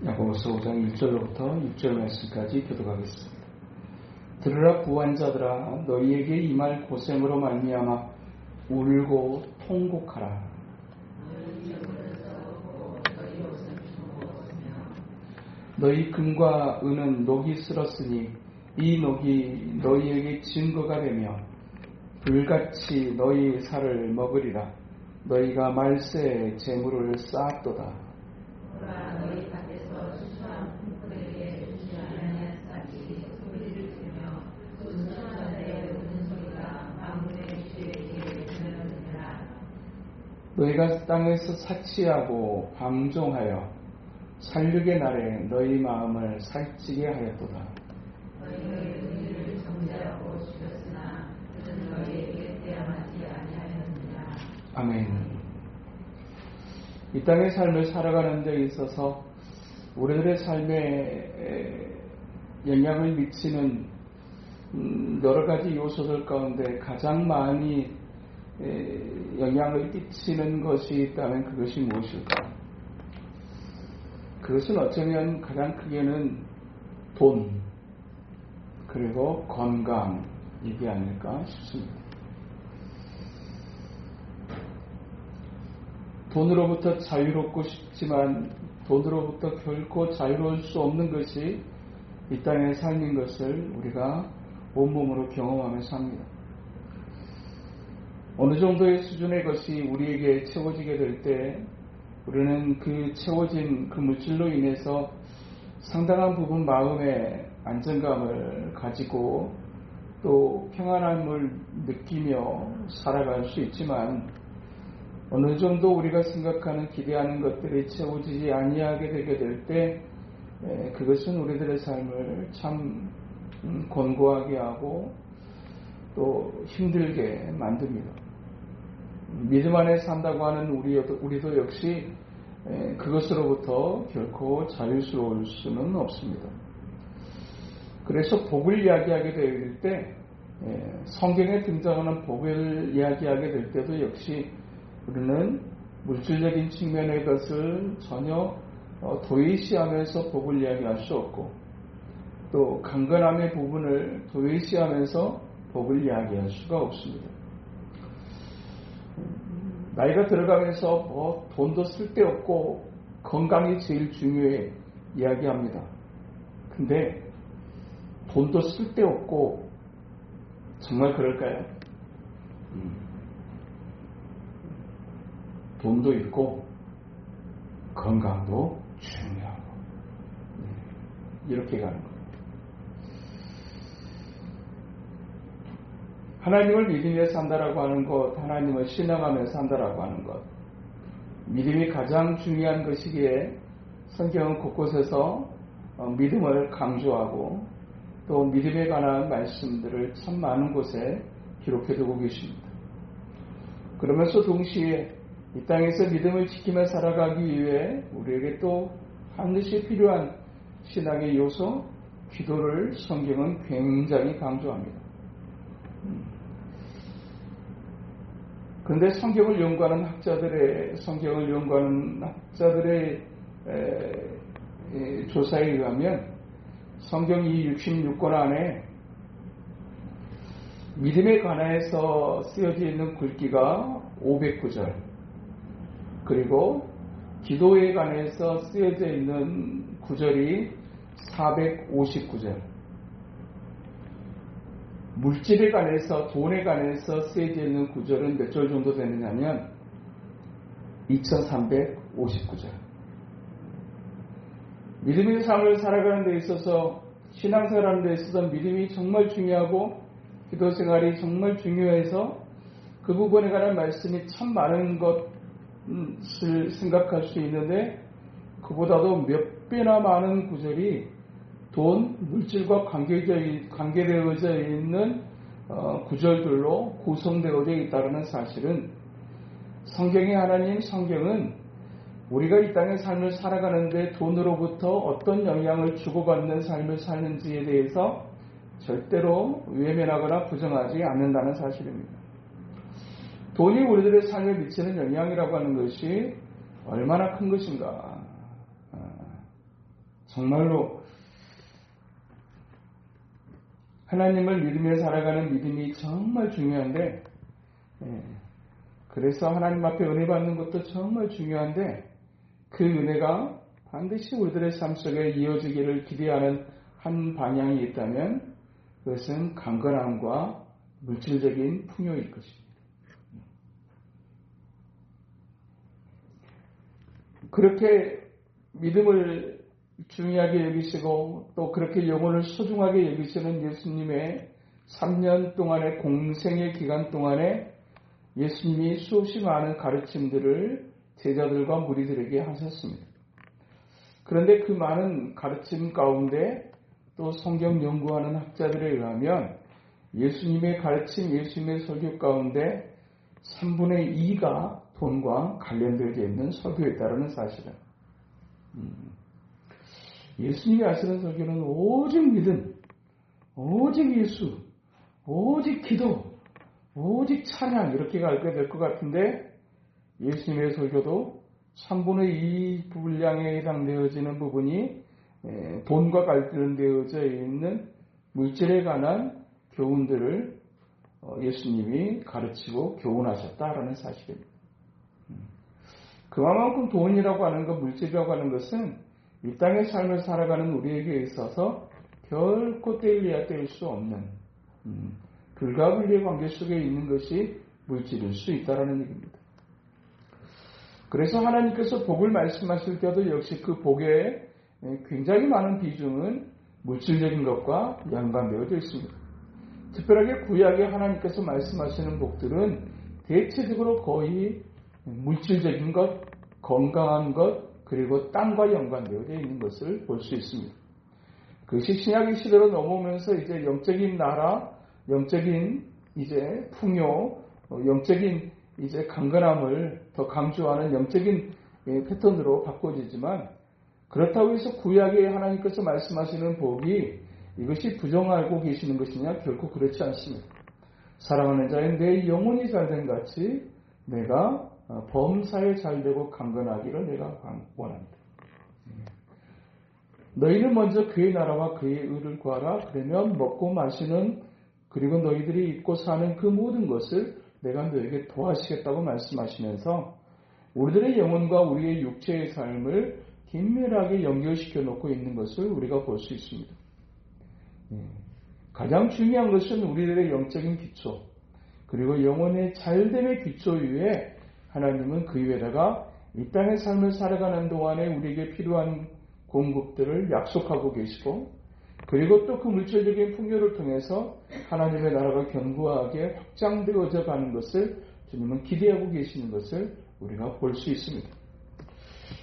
야고보서 5장 1절로부터 6절 말씀까지 교독하겠습니다. 들으라 부한 자들아, 너희에게 임할 고생으로 말미암아 울고 통곡하라. 너희 금과 은은 녹이 쓸었으니 이 녹이 너희에게 증거가 되며 불같이 너희 살을 먹으리라. 너희가 말세에 재물을 쌓았도다. 너희가 땅에서 사치하고 방종하여 살육의 날에 너희 마음을 살찌게 하였도다. 너희의 의를 정죄하고 죽였으나 그는 너희에게 대항하지 아니하였느냐. 아멘. 이 땅의 삶을 살아가는 데 있어서 우리들의 삶에 영향을 미치는 여러 가지 요소들 가운데 가장 많이 영향을 끼치는 것이 있다면 그것이 무엇일까? 그것은 어쩌면 가장 크게는 돈, 그리고 건강이기 아닐까 싶습니다. 돈으로부터 자유롭고 싶지만 돈으로부터 결코 자유로울 수 없는 것이 이 땅의 삶인 것을 우리가 온몸으로 경험하면서 합니다. 어느 정도의 수준의 것이 우리에게 채워지게 될 때 우리는 그 채워진 그 물질로 인해서 상당한 부분 마음의 안정감을 가지고 또 평안함을 느끼며 살아갈 수 있지만 어느 정도 우리가 생각하는 기대하는 것들이 채워지지 아니하게 되게 될 때 그것은 우리들의 삶을 참 곤고하게 하고 또 힘들게 만듭니다. 믿음 안에 산다고 하는 우리도 역시 그것으로부터 결코 자유스러울 수는 없습니다. 그래서 복을 이야기하게 될 때 성경에 등장하는 복을 이야기하게 될 때도 역시 우리는 물질적인 측면의 것을 전혀 도외시하면서 복을 이야기할 수 없고 또 강건함의 부분을 도외시하면서 복을 이야기할 수가 없습니다. 나이가 들어가면서 돈도 쓸데없고 건강이 제일 중요해 이야기합니다. 근데 돈도 쓸데없고 정말 그럴까요? 돈도 있고 건강도 중요하고 이렇게 가는 거예요. 하나님을 믿으며 산다라고 하는 것, 하나님을 신앙하며 산다라고 하는 것, 믿음이 가장 중요한 것이기에 성경은 곳곳에서 믿음을 강조하고 또 믿음에 관한 말씀들을 참 많은 곳에 기록해두고 계십니다. 그러면서 동시에 이 땅에서 믿음을 지키며 살아가기 위해 우리에게 또 반드시 필요한 신앙의 요소, 기도를 성경은 굉장히 강조합니다. 그런데 성경을 연구하는 학자들의 조사에 의하면 성경 이 66권 안에 믿음에 관해서 쓰여져 있는 글귀가 509절, 그리고 기도에 관해서 쓰여져 있는 구절이 459절, 물질에 관해서, 돈에 관해서 쓰여져 있는 구절은 몇 절 정도 되느냐면 2359절. 믿음의 삶을 살아가는 데 있어서, 신앙생활하는 데 있어서 믿음이 정말 중요하고 기도 생활이 정말 중요해서 그 부분에 관한 말씀이 참 많은 것을 생각할 수 있는데 그보다도 몇 배나 많은 구절이 돈, 물질과 관계되어져 있는 구절들로 구성되어져 있다는 사실은 성경의 하나님 성경은 우리가 이 땅의 삶을 살아가는데 돈으로부터 어떤 영향을 주고받는 삶을 사는지에 대해서 절대로 외면하거나 부정하지 않는다는 사실입니다. 돈이 우리들의 삶에 미치는 영향이라고 하는 것이 얼마나 큰 것인가. 정말로 하나님을 믿으며 살아가는 믿음이 정말 중요한데, 그래서 하나님 앞에 은혜 받는 것도 정말 중요한데, 그 은혜가 반드시 우리들의 삶 속에 이어지기를 기대하는 한 방향이 있다면 그것은 강건함과 물질적인 풍요일 것입니다. 그렇게 믿음을 중요하게 여기시고 또 그렇게 영혼을 소중하게 여기시는 예수님의 3년 동안의 공생의 기간 동안에 예수님이 수없이 많은 가르침들을 제자들과 무리들에게 하셨습니다. 그런데 그 많은 가르침 가운데 또 성경 연구하는 학자들에 의하면 예수님의 가르침, 예수님의 설교 가운데 3분의 2가 돈과 관련되어 있는 설교였다는 사실은 예수님이 하시는 설교는 오직 믿음, 오직 예수, 오직 기도, 오직 찬양 이렇게 가르쳐야 될 것 같은데 예수님의 설교도 3분의 2 분량에 해당되어지는 부분이 돈과 관련되어져 있는 물질에 관한 교훈들을 예수님이 가르치고 교훈하셨다라는 사실입니다. 그만큼 돈이라고 하는 것, 물질이라고 하는 것은 이 땅의 삶을 살아가는 우리에게 있어서 결코 떼일래야 뗄 수 없는 불가분리의 관계 속에 있는 것이 물질일 수 있다는 얘기입니다. 그래서 하나님께서 복을 말씀하실 때도 역시 그 복에 굉장히 많은 비중은 물질적인 것과 연관되어져 있습니다. 특별하게 구약에 하나님께서 말씀하시는 복들은 대체적으로 거의 물질적인 것, 건강한 것, 그리고 땅과 연관되어져 있는 것을 볼 수 있습니다. 그것이 신약의 시대로 넘어오면서 이제 영적인 나라, 영적인 이제 풍요, 영적인 이제 강건함을 더 강조하는 영적인 패턴으로 바꿔지지만 그렇다고 해서 구약에 하나님께서 말씀하시는 복이 이것이 부정하고 계시는 것이냐 결코 그렇지 않습니다. 사랑하는 자의 내 영혼이 잘된 같이 내가 범사에 잘되고 강건하기를 내가 원합니다. 너희는 먼저 그의 나라와 그의 의를 구하라. 그러면 먹고 마시는 그리고 너희들이 입고 사는 그 모든 것을 내가 너에게 도와주시겠다고 말씀하시면서 우리들의 영혼과 우리의 육체의 삶을 긴밀하게 연결시켜 놓고 있는 것을 우리가 볼 수 있습니다. 가장 중요한 것은 우리들의 영적인 기초 그리고 영혼의 잘됨의 기초 위에 하나님은 그 위에다가 이 땅의 삶을 살아가는 동안에 우리에게 필요한 공급들을 약속하고 계시고 그리고 또 그 물질적인 풍요를 통해서 하나님의 나라가 견고하게 확장되어져 가는 것을 주님은 기대하고 계시는 것을 우리가 볼 수 있습니다.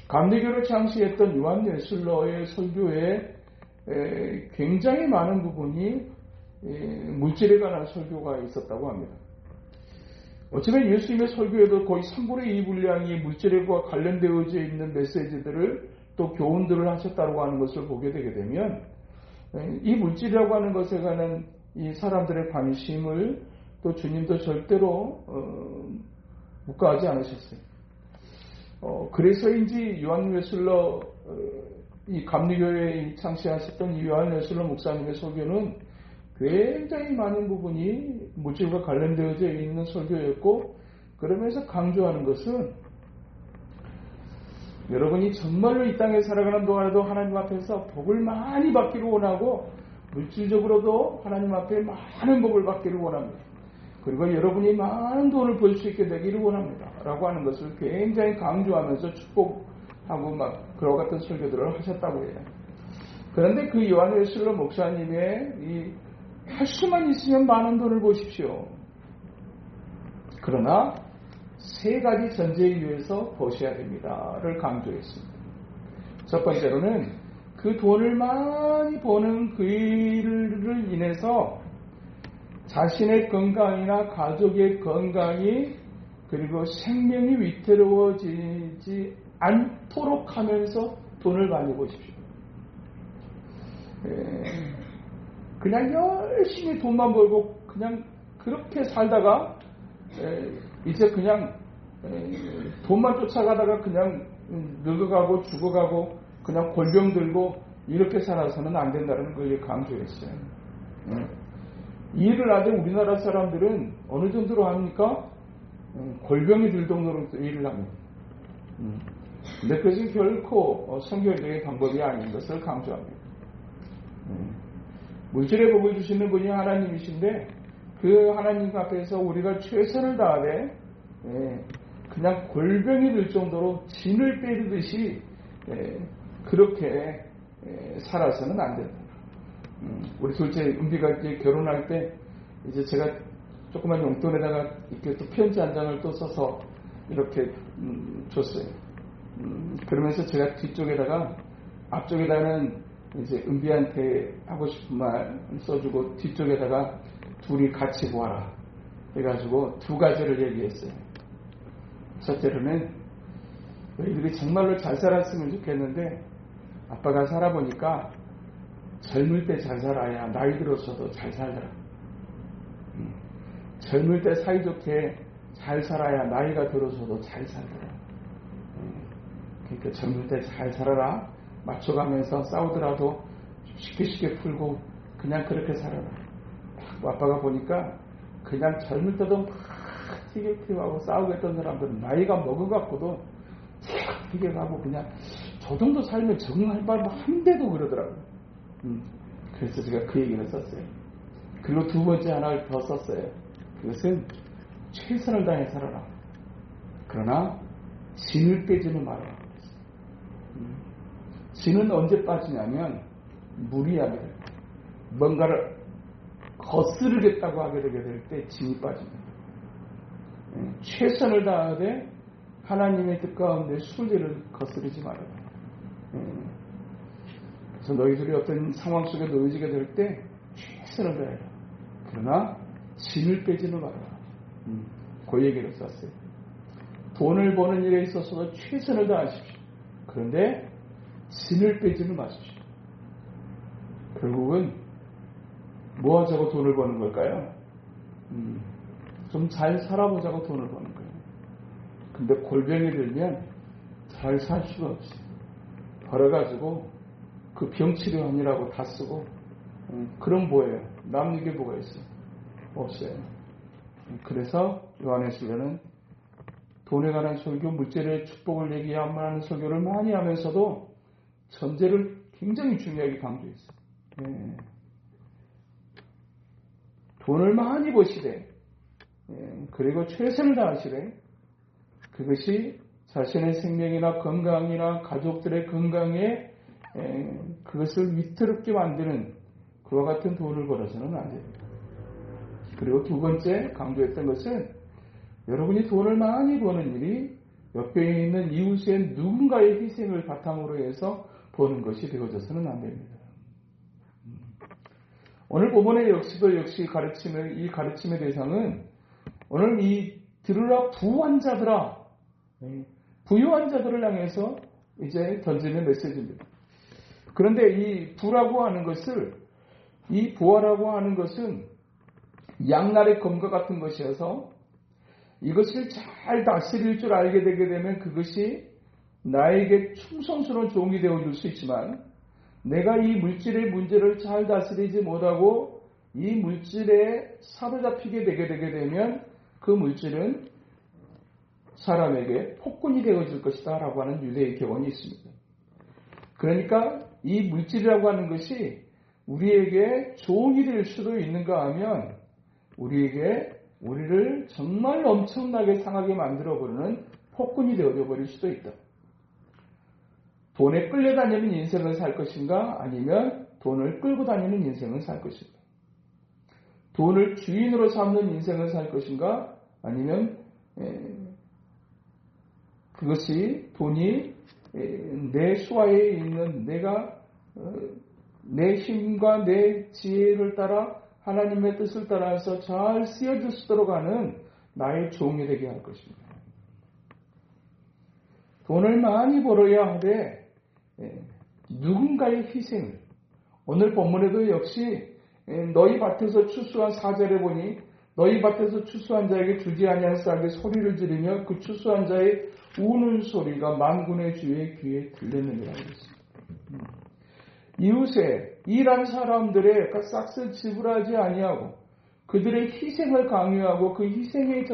감리교를 창시했던 요한 웨슬러의 설교에 굉장히 많은 부분이 물질에 관한 설교가 있었다고 합니다. 어쩌면 예수님의 설교에도 거의 3분의 2 분량이 물질과 관련되어져 있는 메시지들을 또 교훈들을 하셨다고 하는 것을 보게 되게 되면 이 물질이라고 하는 것에 관한 이 사람들의 관심을 또 주님도 절대로 묵과하지 않으셨어요. 그래서인지 요한 웨슬러 이 감리교회 창시하셨던 이 요한 웨슬러 목사님의 설교는 굉장히 많은 부분이 물질과 관련되어져 있는 설교였고 그러면서 강조하는 것은 여러분이 정말로 이 땅에 살아가는 동안에도 하나님 앞에서 복을 많이 받기를 원하고 물질적으로도 하나님 앞에 많은 복을 받기를 원합니다. 그리고 여러분이 많은 돈을 벌 수 있게 되기를 원합니다. 라고 하는 것을 굉장히 강조하면서 축복하고 막 그와 같은 설교들을 하셨다고 해요. 그런데 그 요한 웨슬러 목사님의 할 수만 있으면 많은 돈을 보십시오. 그러나 세 가지 전제에 의해서 버셔야 됩니다를 강조했습니다. 첫 번째로는 그 돈을 많이 버는 그 일을 인해서 자신의 건강이나 가족의 건강이 그리고 생명이 위태로워지지 않도록 하면서 돈을 많이 버십시오. 그냥 열심히 돈만 벌고 그냥 그렇게 살다가 이제 그냥 돈만 쫓아가다가 그냥 늙어가고 죽어가고 그냥 골병 들고 이렇게 살아서는 안 된다는 걸 강조했어요. 이 일을 아직 우리나라 사람들은 어느 정도로 합니까? 골병이 들 정도로 일을 합니다. 근데 그것이 결코 성경적인 방법이 아닌 것을 강조합니다. 물질의 복을 주시는 분이 하나님이신데 그 하나님 앞에서 우리가 최선을 다하되 그냥 골병이 들 정도로 진을 빼듯이 그렇게 살아서는 안 된다. 우리 둘째 은비가 이제 결혼할 때 이제 제가 조그만 용돈에다가 이렇게 또 편지 한 장을 또 써서 이렇게 줬어요. 그러면서 제가 뒤쪽에다가 앞쪽에다는 이제 은비한테 하고 싶은 말 써주고 뒤쪽에다가 둘이 같이 보아라 해가지고 두 가지를 얘기했어요. 첫째로는 너희들이 정말로 잘 살았으면 좋겠는데 아빠가 살아보니까 젊을 때 잘 살아야 나이 들어서도 잘 살더라. 젊을 때 사이좋게 잘 살아야 나이가 들어서도 잘 살더라. 그러니까 젊을 때 잘 살아라. 맞춰가면서 싸우더라도 쉽게 풀고 그냥 그렇게 살아라. 아빠가 보니까 그냥 젊을 때도 막 티격태격하고 싸우겠던 사람들은 나이가 먹어갖고도 티격태격하고 그냥 저 정도 살면 적응할 바를 한데도 그러더라고요. 그래서 제가 그 얘기를 썼어요. 그리고 두 번째 하나를 더 썼어요. 그것은 최선을 다해 살아라. 그러나 진을 빼지는 말아라. 진은 언제 빠지냐면 무리하게 될 때, 뭔가를 거스르겠다고 하게 되게 될 때 진이 빠집니다. 최선을 다하되 하나님의 뜻 가운데 순리를 거스르지 말아라. 그래서 너희들이 어떤 상황 속에 놓여지게 될 때 최선을 다해라. 그러나 진을 빼지는 말아라. 그 얘기를 썼어요. 돈을 버는 일에 있어서도 최선을 다하십시오. 그런데 진을 빼지는 마십시오. 결국은 뭐 하자고 돈을 버는 걸까요? 좀 잘 살아보자고 돈을 버는 거예요. 근데 골병이 들면 잘 살 수가 없어요. 벌어가지고 그 병치료하느라고 다 쓰고 그럼 뭐예요? 남는 게 뭐가 있어요? 없어요. 그래서 요한에서는 돈에 관한 설교, 물질의 축복을 얘기하는 설교를 많이 하면서도 전제를 굉장히 중요하게 강조했어요. 돈을 많이 버시되 그리고 최선을 다하시되 그것이 자신의 생명이나 건강이나 가족들의 건강에 그것을 위태롭게 만드는 그와 같은 돈을 벌어서는 안 됩니다. 그리고 두 번째 강조했던 것은 여러분이 돈을 많이 버는 일이 옆에 있는 이웃의 누군가의 희생을 바탕으로 해서 버는 것이 되어져서는 안 됩니다. 오늘 본문의 역시 이 가르침의 대상은 오늘 이 들으라 부유한 자들아, 부유한 자들을 향해서 이제 던지는 메시지입니다. 그런데 이 부라고 하는 것을, 이 부하라고 하는 것은 양날의 검과 같은 것이어서 이것을 잘 다스릴 줄 알게 되게 되면 그것이 나에게 충성스러운 종이 되어줄 수 있지만 내가 이 물질의 문제를 잘 다스리지 못하고 이 물질에 사로잡히게 되게 되면 그 물질은 사람에게 폭군이 되어질 것이다 라고 하는 유대의 교훈이 있습니다. 그러니까 이 물질이라고 하는 것이 우리에게 종이 될 수도 있는가 하면 우리를 정말 엄청나게 상하게 만들어버리는 폭군이 되어버릴 수도 있다. 돈에 끌려다니는 인생을 살 것인가 아니면 돈을 끌고 다니는 인생을 살 것인가. 돈을 주인으로 삼는 인생을 살 것인가 아니면 그것이 돈이 내 수하에 있는 내가 내 힘과 내 지혜를 따라 하나님의 뜻을 따라서 잘 쓰여질 수 있도록 하는 나의 종이 되게 할 것입니다. 돈을 많이 벌어야 하되 누군가의 희생을 오늘 본문에도 역시 너희 밭에서 추수한 4절에 보니 너희 밭에서 추수한 자에게 주지 아니한 쌀에 소리를 지르며 그 추수한 자의 우는 소리가 만군의 주의 귀에 들렸느니라 그랬습니다. 이웃에 일한 사람들의 싹쓸 지불하지 아니하고 그들의 희생을 강요하고 그 희생의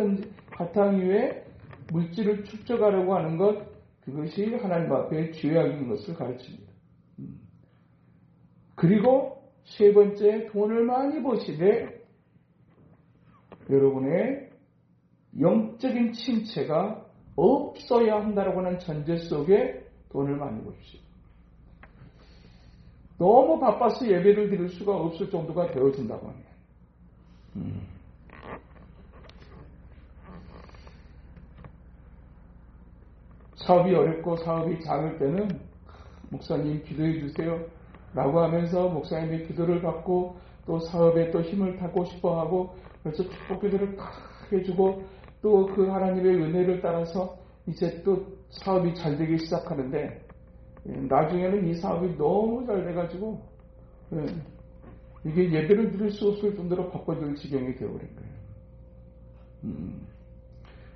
바탕 위에 물질을 축적하려고 하는 것, 그것이 하나님 앞에 죄악인 것을 가르칩니다. 그리고 세 번째, 돈을 많이 버시되 여러분의 영적인 침체가 없어야 한다라고 하는 전제 속에 돈을 많이 버십시오. 너무 바빠서 예배를 드릴 수가 없을 정도가 되어진다고 합니다. 사업이 어렵고 사업이 작을 때는 목사님 기도해 주세요 라고 하면서 목사님의 기도를 받고 또 사업에 또 힘을 타고 싶어 하고 그래서 축복 기도를 탁 해주고 또 그 하나님의 은혜를 따라서 이제 또 사업이 잘 되기 시작하는데 나중에는 이 사업이 너무 잘 돼가지고 이게 예배를 드릴 수 없을 정도로 바빠질 지경이 되어버린 거예요.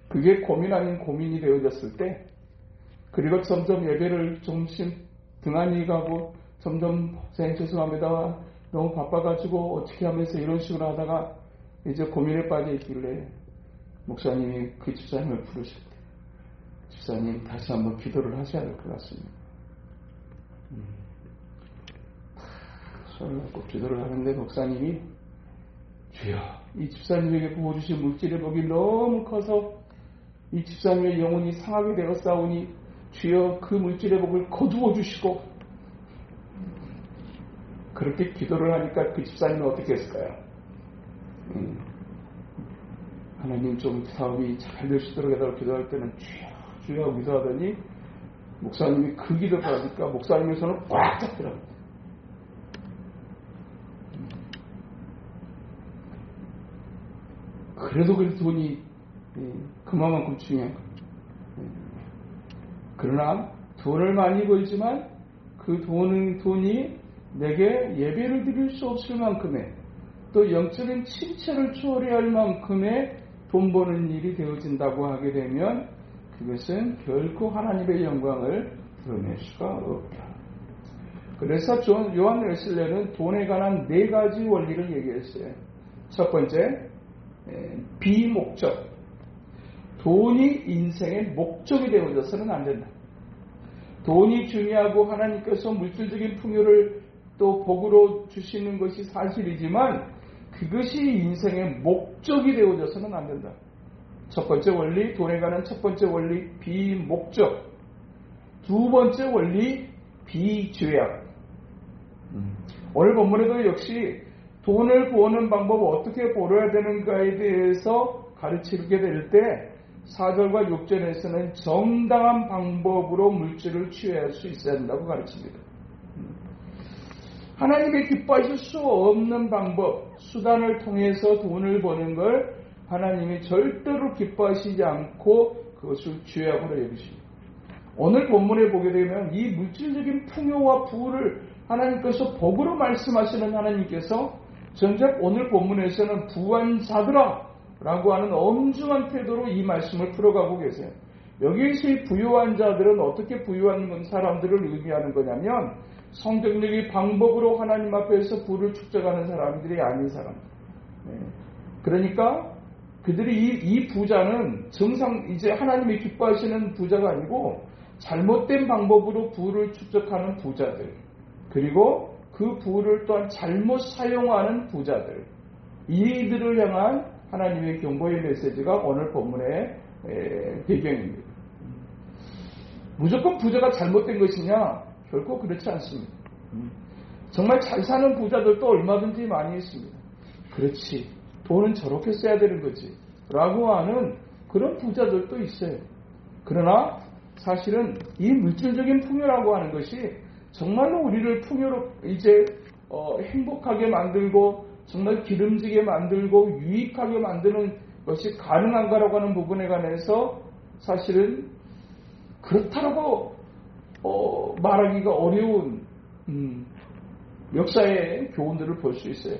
그게 고민 아닌 고민이 되어졌을 때 그리고 점점 예배를 조금씩 등한히 가고 점점 선생님 죄송합니다. 너무 바빠가지고 어떻게 하면서 이런 식으로 하다가 이제 고민에 빠져 있길래 목사님이 그 집사님을 부르실 때 집사님 다시 한번 기도를 하셔야 될 것 같습니다. 손을 놓고 기도를 하는데 목사님이 주여 이 집사님에게 부어주신 물질의 복이 너무 커서 이 집사님의 영혼이 상하게 되었사오니 주여 그 물질의 복을 거두어 주시고 그렇게 기도를 하니까 그 집사님은 어떻게 했을까요? 하나님 좀 사업이 잘 될 수 있도록 해달라고 기도할 때는 주여 주여 기도하더니 목사님이 그 기도를 하니까 목사님의 손을 꽉 잡더라고요. 그래도 그 돈이 그만큼 중요한 거예요. 그러나 돈을 많이 벌지만 그 돈이 내게 예배를 드릴 수 없을 만큼의 또 영적인 침체를 초래할 만큼의 돈 버는 일이 되어진다고 하게 되면 그것은 결코 하나님의 영광을 드러낼 수가 없다. 그래서 요한 웨슬레는 돈에 관한 4가지 원리를 얘기했어요. 첫 번째, 비목적. 돈이 인생의 목적이 되어져서는 안 된다. 돈이 중요하고 하나님께서 물질적인 풍요를 또 복으로 주시는 것이 사실이지만 그것이 인생의 목적이 되어져서는 안 된다. 첫 번째 원리, 돈에 관한 첫 번째 원리, 비목적. 두 번째 원리, 비죄악. 오늘 본문에도 역시 돈을 버는 방법 어떻게 벌어야 되는가에 대해서 가르치게 될 때 4절과 6절에서는 정당한 방법으로 물질을 취할 수 있어야 한다고 가르칩니다. 하나님이 기뻐하실 수 없는 방법, 수단을 통해서 돈을 버는 걸 하나님이 절대로 기뻐하시지 않고 그것을 죄악으로 여기십니다. 오늘 본문에 보게 되면 이 물질적인 풍요와 부를 하나님께서 복으로 말씀하시는 하나님께서 정작 오늘 본문에서는 부한 자들아 라고 하는 엄중한 태도로 이 말씀을 풀어가고 계세요. 여기에서 이 부유한 자들은 어떻게 부유한 사람들을 의미하는 거냐면 성경적인 방법으로 하나님 앞에서 부를 축적하는 사람들이 아닌 사람들. 그러니까 그들이 이 부자는 정상 이제 하나님이 기뻐하시는 부자가 아니고 잘못된 방법으로 부를 축적하는 부자들, 그리고 그 부를 또한 잘못 사용하는 부자들, 이들을 향한 하나님의 경고의 메시지가 오늘 본문의 배경입니다. 무조건 부자가 잘못된 것이냐? 결코 그렇지 않습니다. 정말 잘 사는 부자들도 얼마든지 많이 있습니다. 그렇지, 돈은 저렇게 써야 되는 거지 라고 하는 그런 부자들도 있어요. 그러나 사실은 이 물질적인 풍요라고 하는 것이 정말로 우리를 풍요로 이제 행복하게 만들고 정말 기름지게 만들고 유익하게 만드는 것이 가능한가라고 하는 부분에 관해서 사실은 그렇다라고 말하기가 어려운 역사의 교훈들을 볼 수 있어요.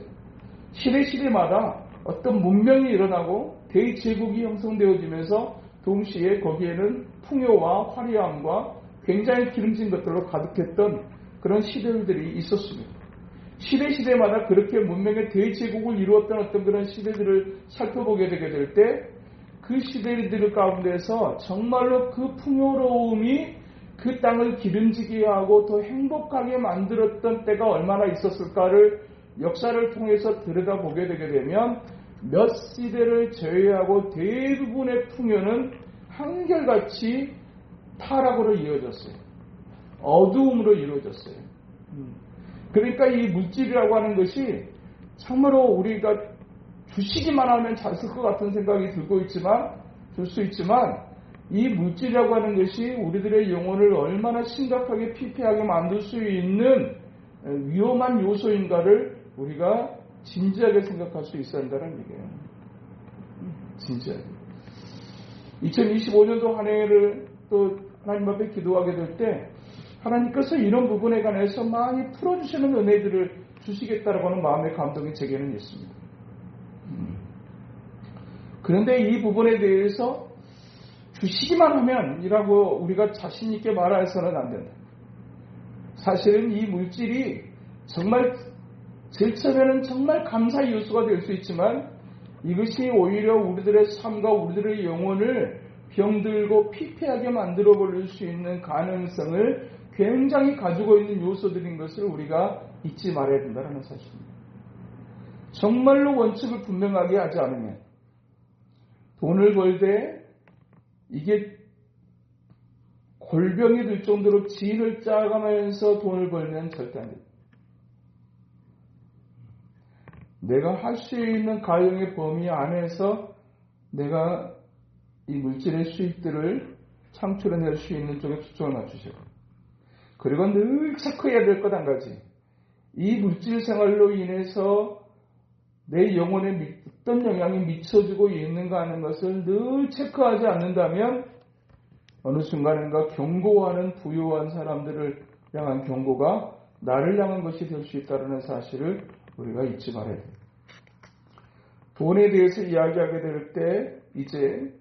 시대마다 어떤 문명이 일어나고 대제국이 형성되어지면서 동시에 거기에는 풍요와 화려함과 굉장히 기름진 것들로 가득했던 그런 시대들이 있었습니다. 시대마다 그렇게 문명의 대제국을 이루었던 어떤 그런 시대들을 살펴보게 되게 될 때 그 시대들 가운데서 정말로 그 풍요로움이 그 땅을 기름지게 하고 더 행복하게 만들었던 때가 얼마나 있었을까를 역사를 통해서 들여다보게 되게 되면 몇 시대를 제외하고 대부분의 풍요는 한결같이 타락으로 이어졌어요. 어두움으로 이루어졌어요. 그러니까 이 물질이라고 하는 것이 참으로 우리가 주시기만 하면 잘 쓸 것 같은 생각이 들고 있지만, 들 수 있지만, 이 물질이라고 하는 것이 우리들의 영혼을 얼마나 심각하게 피폐하게 만들 수 있는 위험한 요소인가를 우리가 진지하게 생각할 수 있어야 한다는 얘기예요. 진지하게. 2025년도 한 해를 또 하나님 앞에 기도하게 될 때 하나님께서 이런 부분에 관해서 많이 풀어주시는 은혜들을 주시겠다라고 하는 마음의 감동이 제게는 있습니다. 그런데 이 부분에 대해서 주시기만 하면 이라고 우리가 자신 있게 말해서는 안 된다. 사실은 이 물질이 정말 제일 처음에는 정말 감사의 요소가 될 수 있지만 이것이 오히려 우리들의 삶과 우리들의 영혼을 병들고 피폐하게 만들어 버릴 수 있는 가능성을 굉장히 가지고 있는 요소들인 것을 우리가 잊지 말아야 된다는 사실입니다. 정말로 원칙을 분명하게 하지 않으면 돈을 벌 때 이게 골병이 될 정도로 지인을 짜가면서 돈을 벌면 절대 안 됩니다. 내가 할 수 있는 가용의 범위 안에서 내가 이 물질의 수익들을 창출해낼 수 있는 쪽에 초점을 맞추셔야 됩니다. 그리고 늘 체크해야 될 것 한 가지. 이 물질 생활로 인해서 내 영혼에 어떤 영향이 미쳐지고 있는가 하는 것을 늘 체크하지 않는다면 어느 순간인가 경고하는 부유한 사람들을 향한 경고가 나를 향한 것이 될 수 있다는 사실을 우리가 잊지 말아야 됩니다. 돈에 대해서 이야기하게 될 때 이제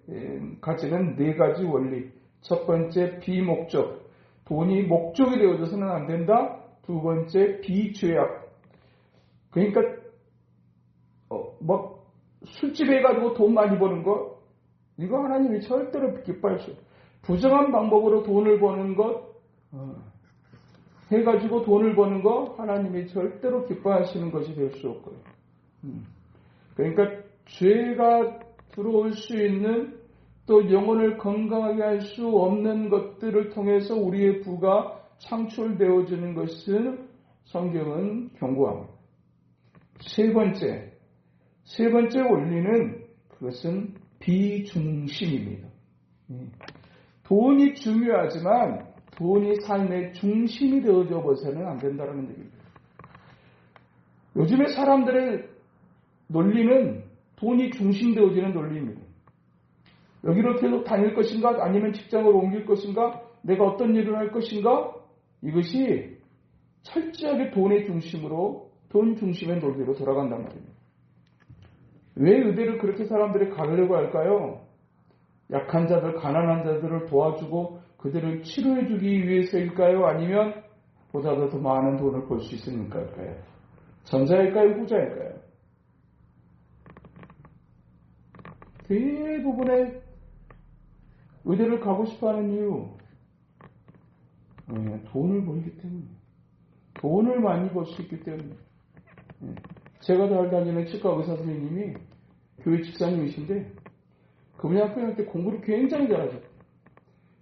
가지는 네 가지 원리. 첫 번째 비목적. 돈이 목적이 되어져서는 안 된다. 두 번째 비죄악. 그러니까 술집에 가지고 돈 많이 버는 거 이거 하나님이 절대로 기뻐할 수 없어요. 부정한 방법으로 돈을 버는 것 해가지고 돈을 버는 거 하나님이 절대로 기뻐하시는 것이 될 수 없고요. 그러니까 죄가 들어올 수 있는 또 영혼을 건강하게 할 수 없는 것들을 통해서 우리의 부가 창출되어지는 것은 성경은 경고합니다. 세 번째 원리는 그것은 비중심입니다. 돈이 중요하지만 돈이 삶의 중심이 되어져 버서는 안 된다는 얘기입니다. 요즘의 사람들의 논리는 돈이 중심되어지는 논리입니다. 여기로 계속 다닐 것인가 아니면 직장을 옮길 것인가 내가 어떤 일을 할 것인가 이것이 철저하게 돈의 중심으로 돈 중심의 논리로 돌아간단 말입니다. 왜 의대를 그렇게 사람들이 가려고 할까요? 약한 자들, 가난한 자들을 도와주고 그들을 치료해주기 위해서일까요? 아니면 보다 더 많은 돈을 벌 수 있으니까일까요? 전자일까요? 후자일까요? 대부분의 의대를 가고 싶어하는 이유 돈을 벌기 때문에 돈을 많이 벌 수 있기 때문에 제가 잘 다니는 치과 의사 선생님이 교회 집사님이신데 그분이 학교 다닐 때 공부를 굉장히 잘하죠.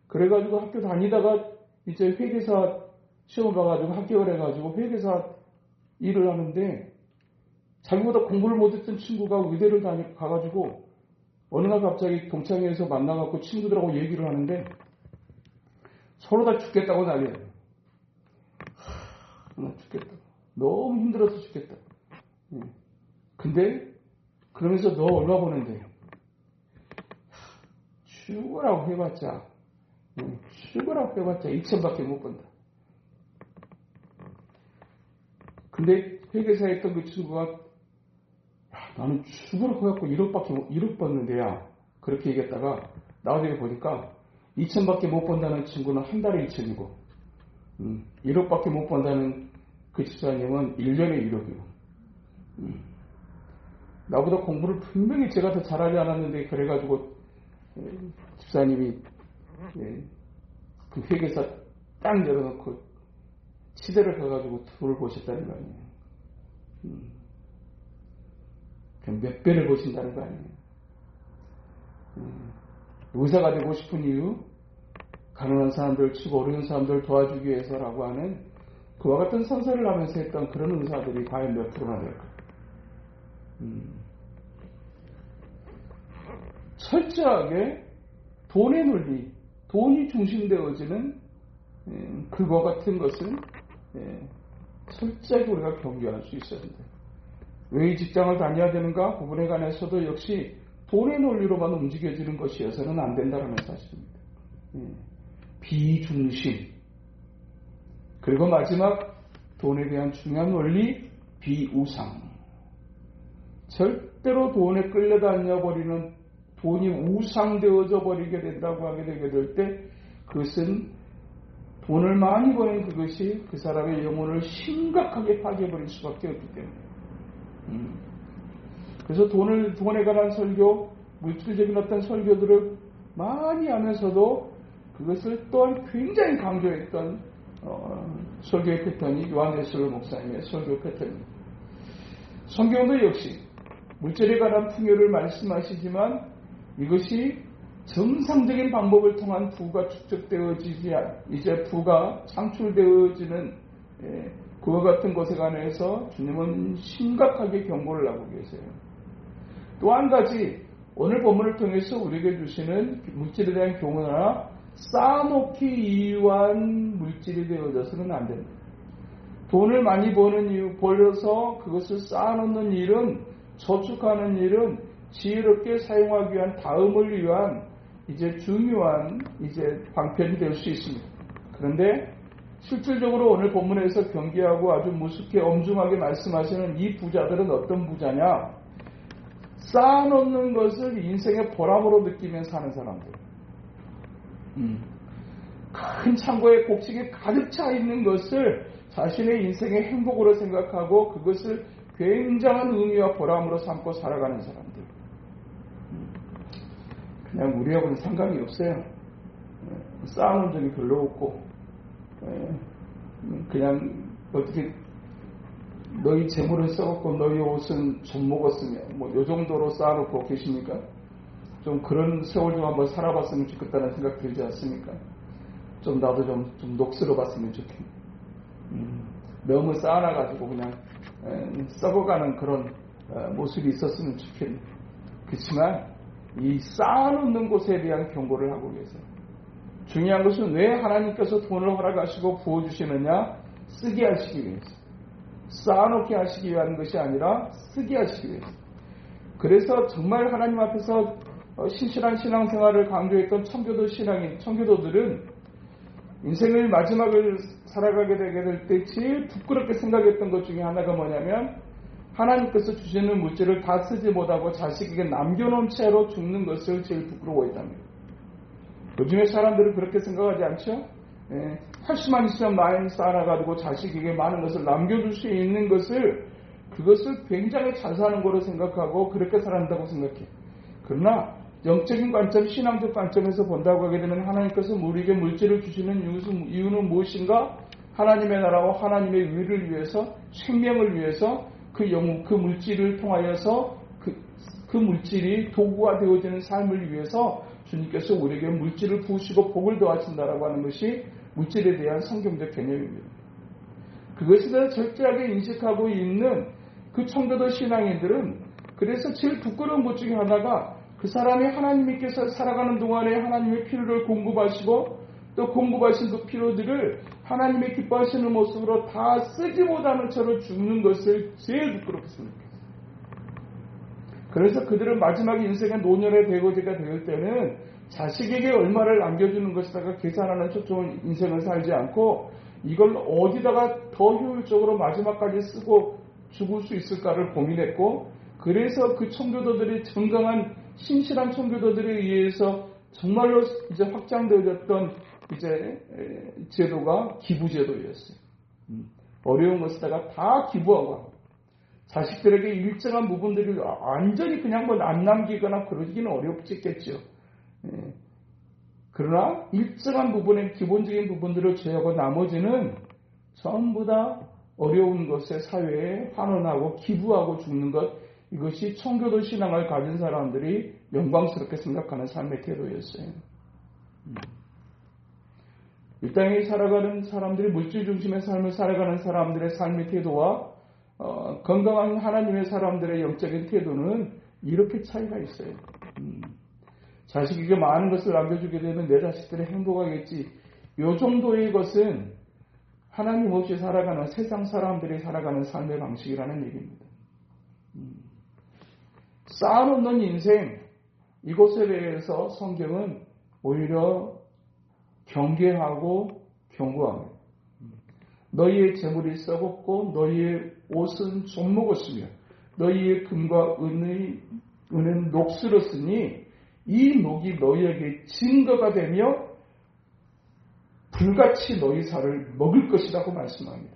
그래가지고 학교 다니다가 이제 회계사 시험 봐가지고 합격을 해가지고 회계사 일을 하는데 자기보다 공부를 못했던 친구가 의대를 가가지고 어느 날 갑자기 동창회에서 만나갖고 친구들하고 얘기를 하는데 서로 다 죽겠다고 난리예요. 나 죽겠다. 너무 힘들어서 죽겠다. 근데 그러면서 너 얼마 버는데? 죽으라고 해봤자 2,000밖에 못 번다. 근데 회계사에 있던 그 친구가 나는 죽으라고 해갖고 1억 버는데야 그렇게 얘기했다가 나중에 보니까 2,000밖에 못 번다는 친구는 한 달에 2,000이고 1억밖에 못 번다는 그 집사님은 1년에 1억이고 나보다 공부를 분명히 제가 더 잘하지 않았는데 그래가지고 집사님이 그 회계사 딱 열어놓고 치대를 가가지고 돈을 보셨다는 거 아니에요. 그럼 몇 배를 보신다는 거 아니에요. 의사가 되고 싶은 이유, 가난한 사람들, 치고 어려운 사람들 도와주기 위해서라고 하는 그와 같은 선서를 하면서 했던 그런 의사들이 과연 몇 프로나 될까? 철저하게 돈의 논리, 돈이 중심되어지는 그와 같은 것은 철저하게 우리가 경계할 수 있어야 된다. 왜 이 직장을 다녀야 되는가? 부분에 관해서도 역시 돈의 논리로만 움직여지는 것이어서는 안 된다는 사실입니다. 비중심. 그리고 마지막 돈에 대한 중요한 원리, 비우상. 절대로 돈에 끌려다녀 버리는 돈이 우상되어져 버리게 된다고 하게 되게 될 때 그것은 돈을 많이 버는 그것이 그 사람의 영혼을 심각하게 파괴해버릴 수밖에 없기 때문에. 그래서 돈에 관한 설교, 물질적인 어떤 설교들을 많이 하면서도 그것을 또한 굉장히 강조했던 설교의 패턴이 요한예술 목사님의 설교 패턴입니다. 성경도 역시 물질에 관한 풍요를 말씀하시지만 이것이 정상적인 방법을 통한 부가 축적되어지지 이제 부가 창출되어지는 그와 같은 것에 관해서 주님은 심각하게 경고를 하고 계세요. 또 한 가지 오늘 본문을 통해서 우리에게 주시는 물질에 대한 교훈하나 쌓아놓기 위한 물질이 되어져서는 안 됩니다. 돈을 많이 버는 이유, 벌어서 그것을 쌓아놓는 일은, 저축하는 일은 지혜롭게 사용하기 위한 다음을 위한 이제 중요한 방편이 될 수 있습니다. 그런데 실질적으로 오늘 본문에서 경계하고 아주 무섭게 엄중하게 말씀하시는 이 부자들은 어떤 부자냐? 쌓아놓는 것을 인생의 보람으로 느끼며 사는 사람들. 큰 창고에 곡식이 가득 차 있는 것을 자신의 인생의 행복으로 생각하고 그것을 굉장한 의미와 보람으로 삼고 살아가는 사람들. 그냥 우리하고는 상관이 없어요. 쌓아놓은 적이 별로 없고 그냥 어떻게 너희 재물은 썩었고 너희 옷은 좀 먹었으며 요 정도로 쌓아놓고 계십니까? 좀 그런 세월 좀 한번 살아봤으면 좋겠다는 생각 들지 않습니까? 좀 나도 좀 녹슬어봤으면 좋겠네. 너무 쌓아놔가지고 그냥 썩어가는 그런 모습이 있었으면 좋겠네. 그렇지만 이 쌓아놓는 곳에 대한 경고를 하고 계세요. 중요한 것은 왜 하나님께서 돈을 허락하시고 부어주시느냐? 쓰게 하시기 위해서. 쌓아놓게 하시기 위한 것이 아니라 쓰게 하시기 위해서. 그래서 정말 하나님 앞에서 신실한 신앙생활을 강조했던 청교도들은 인생의 마지막을 살아가게 되게 될 때 제일 부끄럽게 생각했던 것 중에 하나가 뭐냐면 하나님께서 주시는 물질을 다 쓰지 못하고 자식에게 남겨놓은 채로 죽는 것을 제일 부끄러워했답니다. 요즘의 사람들은 그렇게 생각하지 않죠? 할수만 있으면 많이 쌓아가지고 자식에게 많은 것을 남겨줄 수 있는 그것을 굉장히 잘 사는 거로 생각하고 그렇게 살아간다고 생각해. 그러나 영적인 관점, 신앙적 관점에서 본다고 하게 되면 하나님께서 우리에게 물질을 주시는 이유는 무엇인가? 하나님의 나라와 하나님의 의를 위해서, 생명을 위해서 그 물질을 통하여서 그 물질이 도구가 되어지는 삶을 위해서 주님께서 우리에게 물질을 부으시고 복을 더하신다라고 하는 것이 물질에 대한 성경적 개념입니다. 그것에 대해 절제하게 인식하고 있는 그 청교도 신앙인들은 그래서 제일 부끄러운 것 중에 하나가 그 사람이 하나님께서 살아가는 동안에 하나님의 필요를 공급하시고 또 공급하신 그 필요들을 하나님의 기뻐하시는 모습으로 다 쓰지 못하는 채로 죽는 것을 제일 부끄럽게 생각했어요. 그래서 그들은 마지막 인생의 노년의 대거제가 될 때는 자식에게 얼마를 남겨주는 것에다가 계산하는 초점은 인생을 살지 않고 이걸 어디다가 더 효율적으로 마지막까지 쓰고 죽을 수 있을까를 고민했고 그래서 그 청교도들이 정강한 신실한 청교도들에 의해서 정말로 이제 확장되어졌던 이제 제도가 기부제도였어요. 어려운 것에다가 다 기부하고 자식들에게 일정한 부분들이 완전히 그냥 뭐 안 남기거나 그러기는 어렵겠죠. 그러나 일정한 부분의 기본적인 부분들을 제하고 나머지는 전부 다 어려운 것에 사회에 환원하고 기부하고 죽는 것, 이것이 청교도 신앙을 가진 사람들이 영광스럽게 생각하는 삶의 태도였어요. 이 땅에 살아가는 사람들이 물질 중심의 삶을 살아가는 사람들의 삶의 태도와 건강한 하나님의 사람들의 영적인 태도는 이렇게 차이가 있어요. 자식에게 많은 것을 남겨주게 되면 내 자식들이 행복하겠지. 이 정도의 것은 하나님 없이 살아가는 세상 사람들이 살아가는 삶의 방식이라는 얘기입니다. 쌓아놓는 인생, 이것에 대해서 성경은 오히려 경계하고 경고합니다. 너희의 재물이 썩었고 너희의 옷은 좀 먹었으며 너희의 금과 은은 녹슬었으니 이 녹이 너희에게 증거가 되며 불같이 너희 살을 먹을 것이라고 말씀합니다.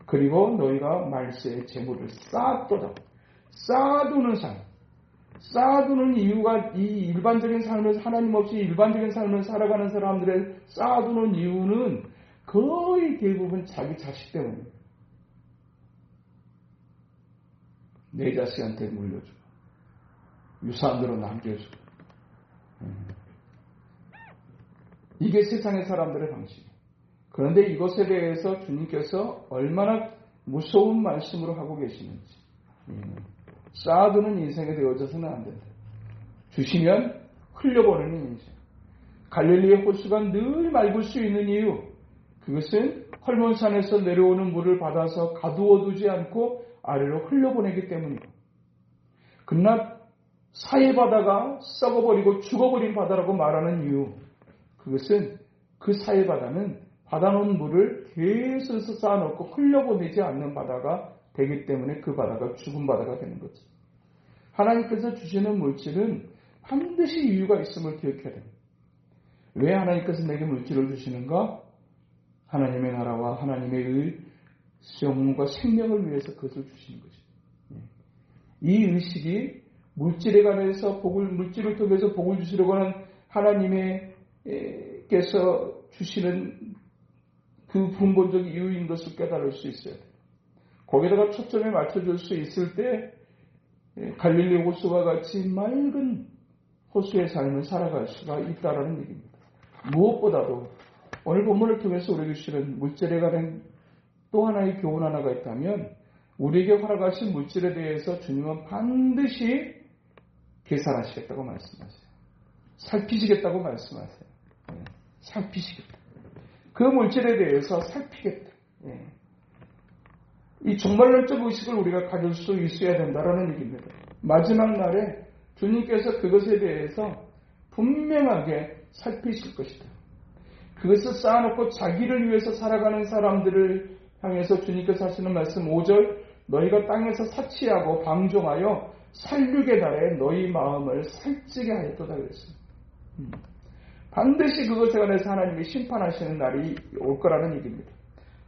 그리고 너희가 말세의 재물을 쌓았도다. 쌓아두는 삶. 쌓아두는 이유가 이 일반적인 삶을 하나님 없이 일반적인 삶을 살아가는 사람들의 쌓아두는 이유는 거의 대부분 자기 자식 때문입니다. 내 자식한테 물려주고 유산으로 남겨주고 이게 세상의 사람들의 방식이에요. 그런데 이것에 대해서 주님께서 얼마나 무서운 말씀으로 하고 계시는지 쌓아두는 인생에 되어져서는 안 된다. 주시면 흘려보내는 인생. 갈릴리의 호수가 늘 맑을 수 있는 이유, 그것은 헐몬산에서 내려오는 물을 받아서 가두어두지 않고 아래로 흘려보내기 때문이고, 그러나 사해 바다가 썩어버리고 죽어버린 바다라고 말하는 이유, 그것은 그 사해 바다는 받아놓은 물을 계속 쌓아놓고 흘려보내지 않는 바다가 되기 때문에 그 바다가 죽은 바다가 되는 거죠. 하나님께서 주시는 물질은 반드시 이유가 있음을 기억해야 됩니다. 왜 하나님께서 내게 물질을 주시는가? 하나님의 나라와 하나님의 의, 영혼과 생명을 위해서 그것을 주시는 거죠. 이 의식이 물질에 관해서 물질을 통해서 복을 주시려고 하는 하나님께서 주시는 그 근본적 이유인 것을 깨달을 수 있어야 돼요. 거기다가 초점에 맞춰줄 수 있을 때 갈릴리 호수와 같이 맑은 호수의 삶을 살아갈 수가 있다라는 얘기입니다. 무엇보다도 오늘 본문을 통해서 우리에게 주시는 물질에 관한 또 하나의 교훈 하나가 있다면, 우리에게 허락하신 물질에 대해서 주님은 반드시 계산하시겠다고 말씀하세요. 살피시겠다고 말씀하세요. 살피시겠다. 그 물질에 대해서 살피겠다. 이 종말론적 의식을 우리가 가질 수 있어야 된다는 얘기입니다. 마지막 날에 주님께서 그것에 대해서 분명하게 살피실 것이다. 그것을 쌓아놓고 자기를 위해서 살아가는 사람들을 향해서 주님께서 하시는 말씀 5절, 너희가 땅에서 사치하고 방종하여 살육의 달에 너희 마음을 살찌게 하였도다 그랬습니다. 반드시 그것에 관해서 하나님이 심판하시는 날이 올 거라는 얘기입니다.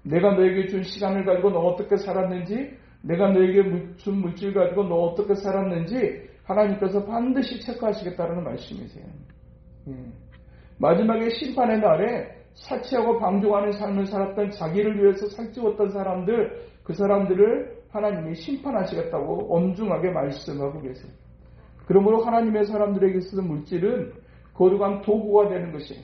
내가 너에게 준 시간을 가지고 너 어떻게 살았는지, 내가 너에게 준 물질 가지고 너 어떻게 살았는지 하나님께서 반드시 체크하시겠다는 말씀이세요. 마지막에 심판의 날에 사치하고 방종하는 삶을 살았던, 자기를 위해서 살찌웠던 사람들, 그 사람들을 하나님이 심판하시겠다고 엄중하게 말씀하고 계세요. 그러므로 하나님의 사람들에게 있어서 물질은 거룩한 도구가 되는 것이,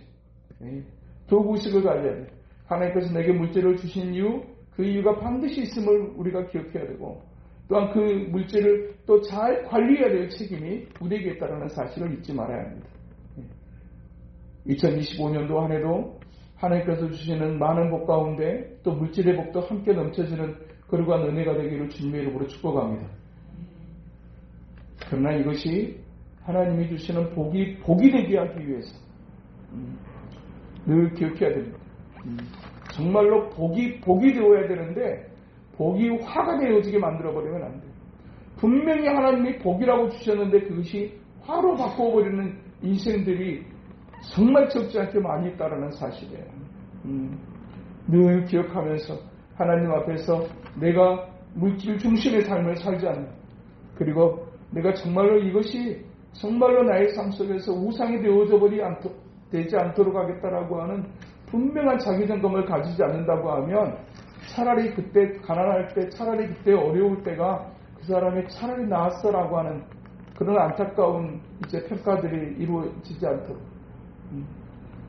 도구식을 가져야 돼요. 하나님께서 내게 물질을 주신 이유, 그 이유가 반드시 있음을 우리가 기억해야 되고, 또한 그 물질을 또 잘 관리해야 될 책임이 우리에게 있다는 사실을 잊지 말아야 합니다. 2025년도 한 해도 하나님께서 주시는 많은 복 가운데 또 물질의 복도 함께 넘쳐지는 거룩한 은혜가 되기를 주님의 이름으로 축복합니다. 그러나 이것이 하나님이 주시는 복이 되게 하기 위해서 늘 기억해야 됩니다. 정말로 복이 되어야 되는데 복이 화가 되어지게 만들어버리면 안 돼요. 분명히 하나님이 복이라고 주셨는데 그것이 화로 바꿔버리는 인생들이 정말 적지 않게 많이 있다는 사실이에요. 늘 기억하면서 하나님 앞에서 내가 물질 중심의 삶을 살지 않는, 그리고 내가 정말로 이것이 정말로 나의 삶 속에서 우상이 되지 않도록 하겠다라고 하는 분명한 자기점검을 가지지 않는다고 하면 차라리 그때 가난할 때, 차라리 그때 어려울 때가 그 사람이 차라리 나았어라고 하는 그런 안타까운 이제 평가들이 이루어지지 않도록,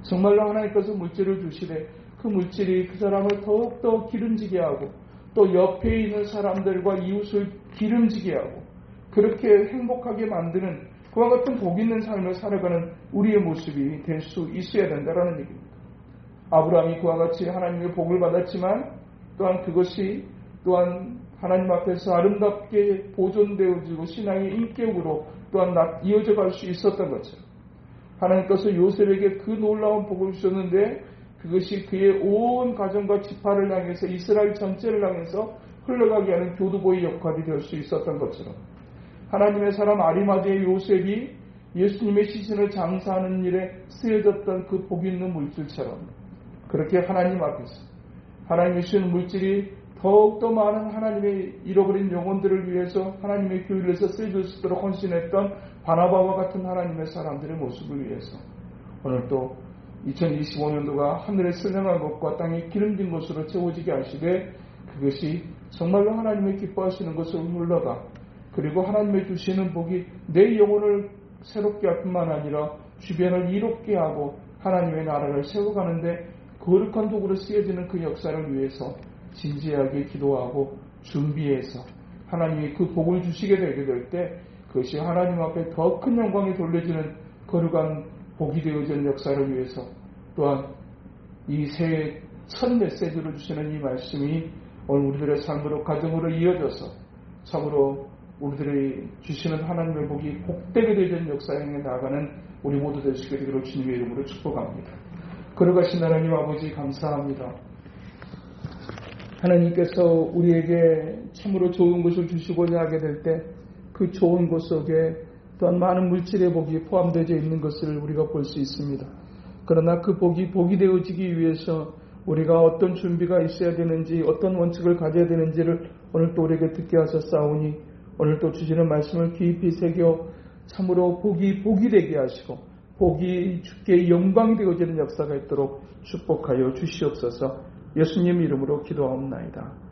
정말로 하나님께서 물질을 주시되 그 물질이 그 사람을 더욱더 기름지게 하고 또 옆에 있는 사람들과 이웃을 기름지게 하고 그렇게 행복하게 만드는 그와 같은 복 있는 삶을 살아가는 우리의 모습이 될 수 있어야 된다는 얘기입니다. 아브라함이 그와 같이 하나님의 복을 받았지만 또한 그것이 또한 하나님 앞에서 아름답게 보존되어지고 신앙의 인격으로 또한 이어져 갈 수 있었던 것처럼 하나님께서 요셉에게 그 놀라운 복을 주셨는데 그것이 그의 온 가정과 지파를 향해서 이스라엘 전체를 향해서 흘러가게 하는 교두보의 역할이 될 수 있었던 것처럼 하나님의 사람 아리마대의 요셉이 예수님의 시신을 장사하는 일에 쓰여졌던 그 복 있는 물질처럼 그렇게 하나님 앞에서 하나님이 주시는 물질이 더욱더 많은 하나님의 잃어버린 영혼들을 위해서 하나님의 교회를 위해서 쓰여질 수 있도록 헌신했던 바나바와 같은 하나님의 사람들의 모습을 위해서 오늘 또 2025년도가 하늘에 선명한 것과 땅에 기름진 것으로 채워지게 하시되 그것이 정말로 하나님의 기뻐하시는 것으로 흘러가 그리고 하나님의 주시는 복이 내 영혼을 새롭게 할 뿐만 아니라 주변을 이롭게 하고 하나님의 나라를 세워가는데 거룩한 도구로 쓰여지는 그 역사를 위해서 진지하게 기도하고 준비해서 하나님이 그 복을 주시게 되게 될 때 그것이 하나님 앞에 더 큰 영광이 돌려지는 거룩한 복이 되어지는 역사를 위해서 또한 이 새해 첫 메시지로 주시는 이 말씀이 오늘 우리들의 삶으로 가정으로 이어져서 참으로 우리들이 주시는 하나님의 복이 복되게 되어지는 역사에 나아가는 우리 모두 되시게 되기를 주님의 이름으로 축복합니다. 거룩하신 하나님 아버지 감사합니다. 하나님께서 우리에게 참으로 좋은 것을 주시고자 하게 될 때 그 좋은 것 속에 또한 많은 물질의 복이 포함되어 있는 것을 우리가 볼 수 있습니다. 그러나 그 복이 되어지기 위해서 우리가 어떤 준비가 있어야 되는지 어떤 원칙을 가져야 되는지를 오늘 또 우리에게 듣게 하셨사오니 오늘 또 주시는 말씀을 깊이 새겨 참으로 복이 되게 하시고 복이 주께 영광이 되어지는 역사가 있도록 축복하여 주시옵소서. 예수님 이름으로 기도하옵나이다.